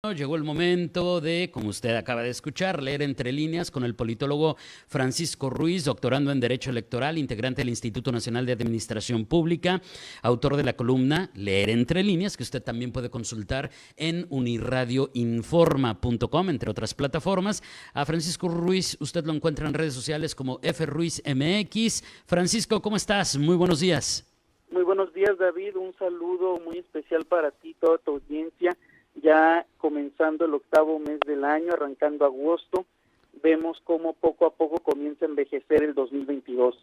Llegó el momento de, como usted acaba de escuchar, leer entre líneas con el politólogo Francisco Ruiz, doctorando en Derecho Electoral, integrante del Instituto Nacional de Administración Pública, autor de la columna Leer entre líneas, que usted también puede consultar en unirradioinforma.com, entre otras plataformas. A Francisco Ruiz usted lo encuentra en redes sociales como FRuizMX. Francisco, ¿cómo estás? Muy buenos días. Muy buenos días, David. Un saludo muy especial para ti, toda tu audiencia. Ya comenzando el octavo mes del año, arrancando agosto, vemos cómo poco a poco comienza a envejecer el 2022.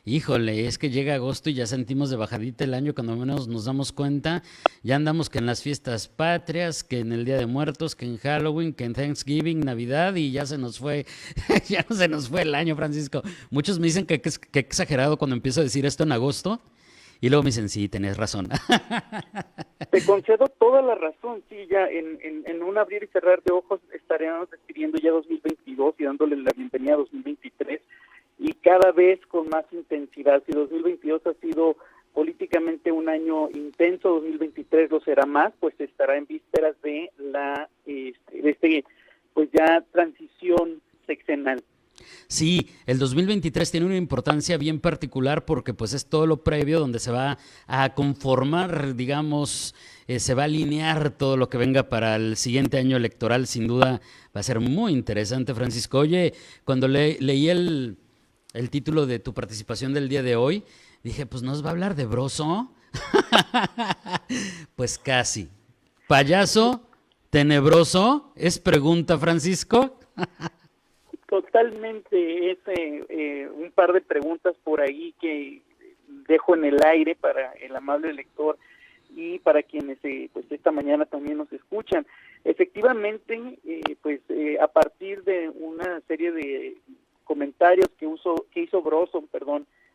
Híjole, es que llega agosto y ya sentimos de bajadita el año, cuando menos nos damos cuenta. Ya andamos que en las fiestas patrias, que en el Día de Muertos, que en Halloween, que en Thanksgiving, Navidad, y ya se nos fue, ya se nos fue el año, Francisco. Muchos me dicen que exagerado cuando empiezo a decir esto en agosto, y luego me dicen, sí, tenés razón. Te concedo toda la razón, sí, ya en un abrir y cerrar de ojos estaremos despidiendo ya 2022 y dándole la bienvenida a 2023, y cada vez con más intensidad. Si 2022 ha sido políticamente un año intenso, 2023 lo será más, pues estará en vísperas de pues ya transición sexenal. Sí, el 2023 tiene una importancia bien particular porque pues es todo lo previo donde se va a conformar, digamos, se va a alinear todo lo que venga para el siguiente año electoral. Sin duda va a ser muy interesante, Francisco. Oye, cuando leí el título de tu participación del día de hoy, dije, pues ¿nos va a hablar de Broso? Pues casi. ¿Payaso? ¿Tenebroso? ¿Es pregunta, Francisco? Totalmente, es un par de preguntas por ahí que dejo en el aire para el amable lector y para quienes pues esta mañana también nos escuchan. Efectivamente, a partir de una serie de comentarios que hizo Broso,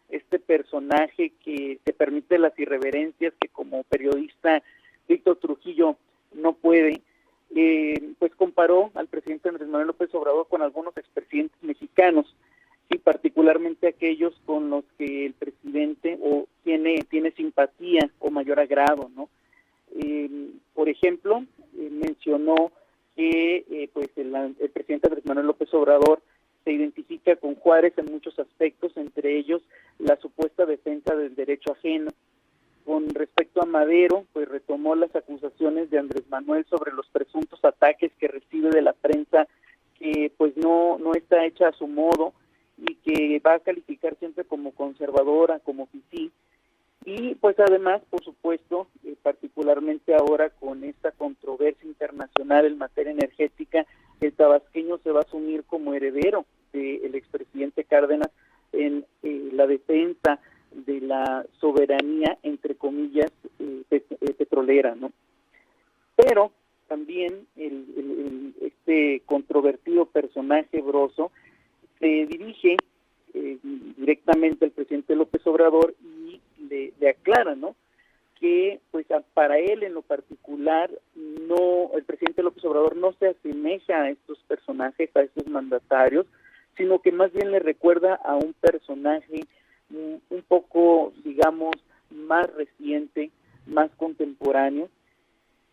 este personaje que te permite las irreverencias que como periodista Víctor Trujillo no puede, pues comparó al presidente Andrés Manuel López Obrador con algunos expresidentes mexicanos, y particularmente aquellos con los que el presidente tiene simpatía o mayor agrado, ¿no? Por ejemplo, mencionó que el presidente Andrés Manuel López Obrador se identifica con Juárez en muchos aspectos, entre ellos la supuesta defensa del derecho ajeno. Con respecto a Madero, pues retomó las acusaciones de Andrés Manuel sobre los presuntos ataques que recibe de la prensa, que pues no está hecha a su modo y que va a calificar siempre como conservadora, como fifí. Y pues además, por supuesto, particularmente ahora con esta controversia internacional en materia energética, el tabasqueño se va a asumir como heredero del expresidente Cárdenas en la defensa de la soberanía, entre comillas, petrolera, ¿no? Pero también este controvertido personaje Broso se dirige directamente al presidente López Obrador y le aclara, ¿no?, que pues para él en lo particular el presidente López Obrador no se asemeja a estos personajes, a estos mandatarios, sino que más bien le recuerda a un personaje un poco, digamos, más reciente, más contemporáneo.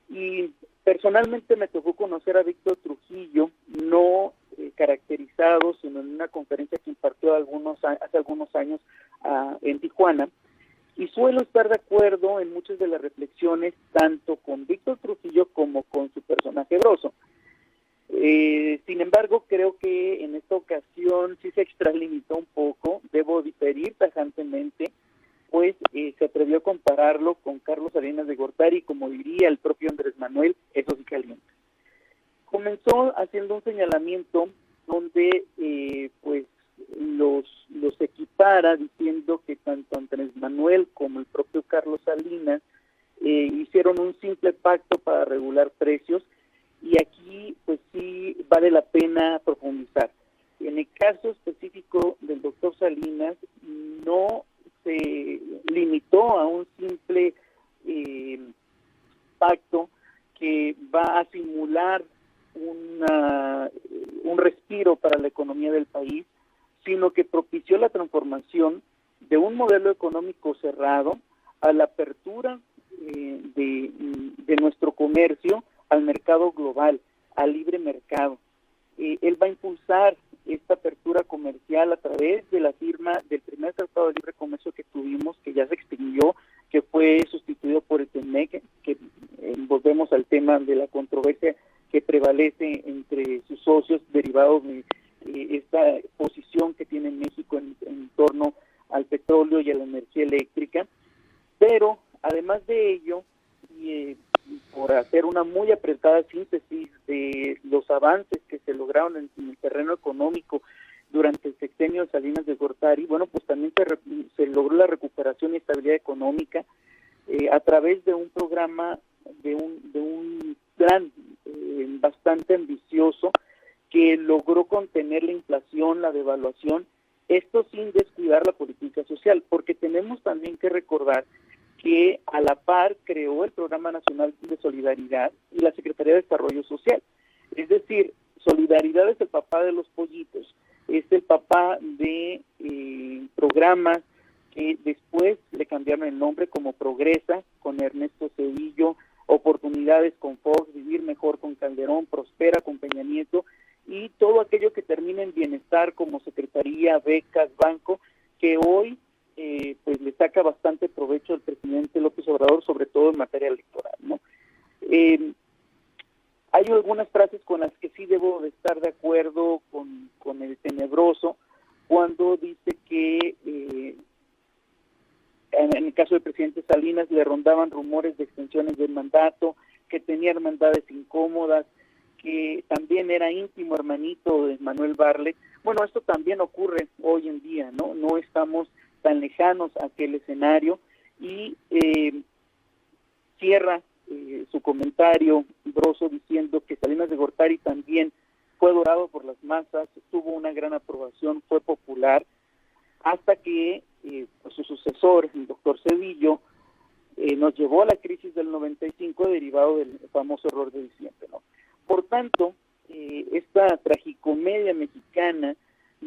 Y personalmente me tocó conocer a Víctor Trujillo, no caracterizado, sino en una conferencia que impartió hace algunos años en Tijuana, y suelo estar de acuerdo en muchas de las reflexiones, tanto con Víctor Trujillo como con su personaje Broso. Sin embargo, creo que en esta ocasión sí se extralimitó un poco. Debo diferir tajantemente, pues se atrevió a compararlo con Carlos Salinas de Gortari, como diría el propio Andrés Manuel, eso sí caliente. Comenzó haciendo un señalamiento donde pues los equipara, diciendo que tanto Andrés Manuel como el propio Carlos Salinas hicieron un simple pacto para regular precios. Y aquí, pues sí, vale la pena profundizar. En el caso específico del doctor Salinas, no se limitó a un simple pacto que va a simular un respiro para la economía del país, sino que propició la transformación de un modelo económico cerrado a la apertura de nuestro comercio al mercado global, al libre mercado. Él va a impulsar esta apertura comercial a través de la firma del primer Tratado de Libre Comercio que tuvimos, que ya se extinguió, que fue sustituido por el TEMEC, que volvemos al tema de la controversia que prevalece entre sus socios derivados de esta posición que tiene México en torno al petróleo y a la energía eléctrica. Pero además de ello, por hacer una muy apretada síntesis de los avances que se lograron en el terreno económico durante el sexenio de Salinas de Gortari, bueno, pues también se logró la recuperación y estabilidad económica a través de un programa, de un plan bastante ambicioso que logró contener la inflación, la devaluación, esto sin descuidar la política social, porque tenemos también que recordar que a la par creó el Programa Nacional de Solidaridad y la Secretaría de Desarrollo Social. Es decir, Solidaridad es el papá de los pollitos, es el papá de programas que después le cambiaron el nombre como Progresa, con Ernesto Zedillo, Oportunidades con Fox, Vivir Mejor con Calderón, Prospera con Peña Nieto, y todo aquello que termina en bienestar como Secretaría, becas, banco, que hoy pues le saca bastante provecho al presidente López Obrador, sobre todo en materia electoral, ¿no? Hay algunas frases con las que sí debo de estar de acuerdo con el tenebroso, cuando dice que en el caso del presidente Salinas le rondaban rumores de extensiones del mandato, que tenía hermandades incómodas, que también era íntimo hermanito de Manuel Bartlett. Bueno, esto también ocurre hoy en día, ¿no? No estamos tan lejanos a aquel escenario, y cierra su comentario Broso diciendo que Salinas de Gortari también fue adorado por las masas, tuvo una gran aprobación, fue popular, hasta que su sucesor, el doctor Zedillo, nos llevó a la crisis del 95 derivado del famoso error de diciembre, ¿no? Por tanto, esta tragicomedia mexicana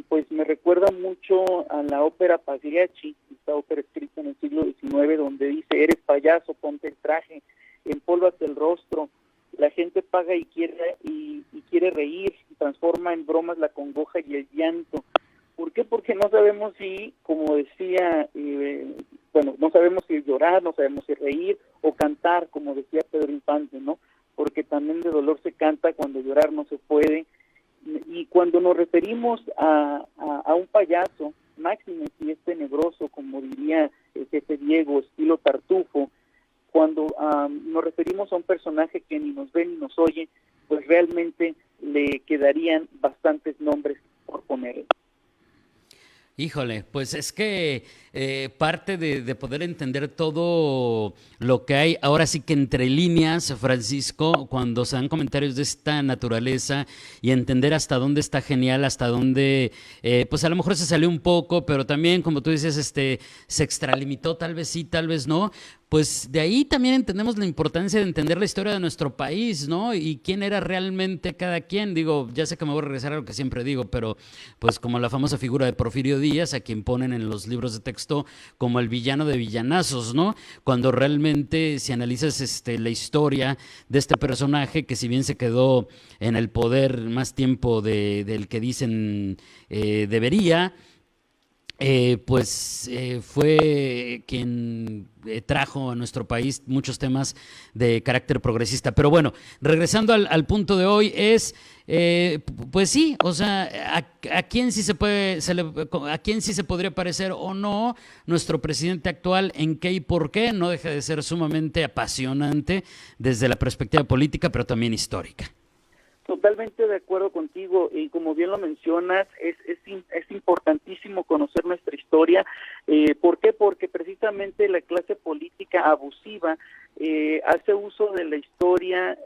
pues me recuerda mucho a la ópera Pagliacci, esta ópera escrita en el siglo XIX, donde dice: eres payaso, ponte el traje, empólvate el rostro, la gente paga y quiere reír, transforma en bromas la congoja y el llanto. ¿Por qué? Porque no sabemos si, como decía, no sabemos si llorar, no sabemos si reír o cantar, como decía Pedro Infante, ¿no? Porque también de dolor se canta cuando llorar no se puede. Y cuando nos referimos a un payaso, máxime si es tenebroso, como diría el jefe Diego, estilo Tartufo, cuando nos referimos a un personaje que ni nos ve ni nos oye, pues realmente le quedarían bastantes nombres por ponerle. Híjole, pues es que parte de poder entender todo lo que hay, ahora sí que entre líneas, Francisco, cuando se dan comentarios de esta naturaleza y entender hasta dónde está genial, hasta dónde, pues a lo mejor se salió un poco, pero también, como tú dices, se extralimitó, tal vez sí, tal vez no. Pues de ahí también entendemos la importancia de entender la historia de nuestro país, ¿no? Y quién era realmente cada quien. Digo, ya sé que me voy a regresar a lo que siempre digo, pero pues como la famosa figura de Porfirio Díaz, a quien ponen en los libros de texto como el villano de villanazos, ¿no? Cuando realmente, si analizas la historia de este personaje, que si bien se quedó en el poder más tiempo del que dicen debería, fue quien trajo a nuestro país muchos temas de carácter progresista. Pero bueno, regresando al punto de hoy pues sí, o sea, a quién sí a quién sí se podría parecer o no nuestro presidente actual, en qué y por qué, no deja de ser sumamente apasionante desde la perspectiva política, pero también histórica. Totalmente de acuerdo contigo, y como bien lo mencionas, es importantísimo conocer nuestra historia. ¿Por qué? Porque precisamente la clase política abusiva hace uso de la historia,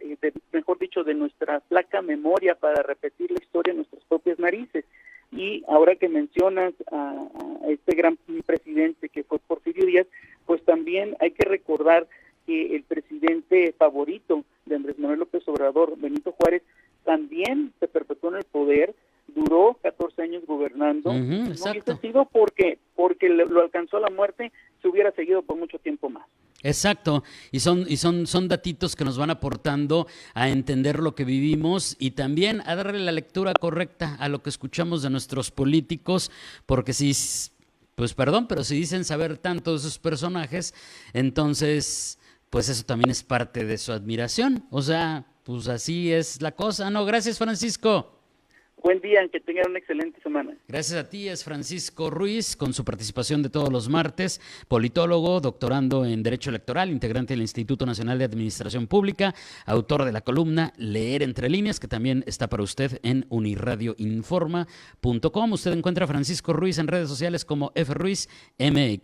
mejor dicho, de nuestra flaca memoria para repetir la historia en nuestras propias narices. Y ahora que mencionas a este gran presidente que fue Porfirio Díaz, pues también hay que recordar que el presidente favorito de Andrés Manuel López Obrador, Benito Juárez, también se perpetuó en el poder, duró 14 años gobernando. No hubiese sido porque lo alcanzó la muerte, se hubiera seguido por mucho tiempo más. Exacto, son datitos que nos van aportando a entender lo que vivimos y también a darle la lectura correcta a lo que escuchamos de nuestros políticos, porque si, pues perdón, pero si dicen saber tanto de sus personajes, entonces, pues eso también es parte de su admiración. O sea, pues así es la cosa. No, gracias, Francisco. Buen día, que tengan una excelente semana. Gracias a ti, es Francisco Ruiz, con su participación de todos los martes, politólogo, doctorando en Derecho Electoral, integrante del Instituto Nacional de Administración Pública, autor de la columna Leer Entre Líneas, que también está para usted en unirradioinforma.com. Usted encuentra a Francisco Ruiz en redes sociales como FRuizMX.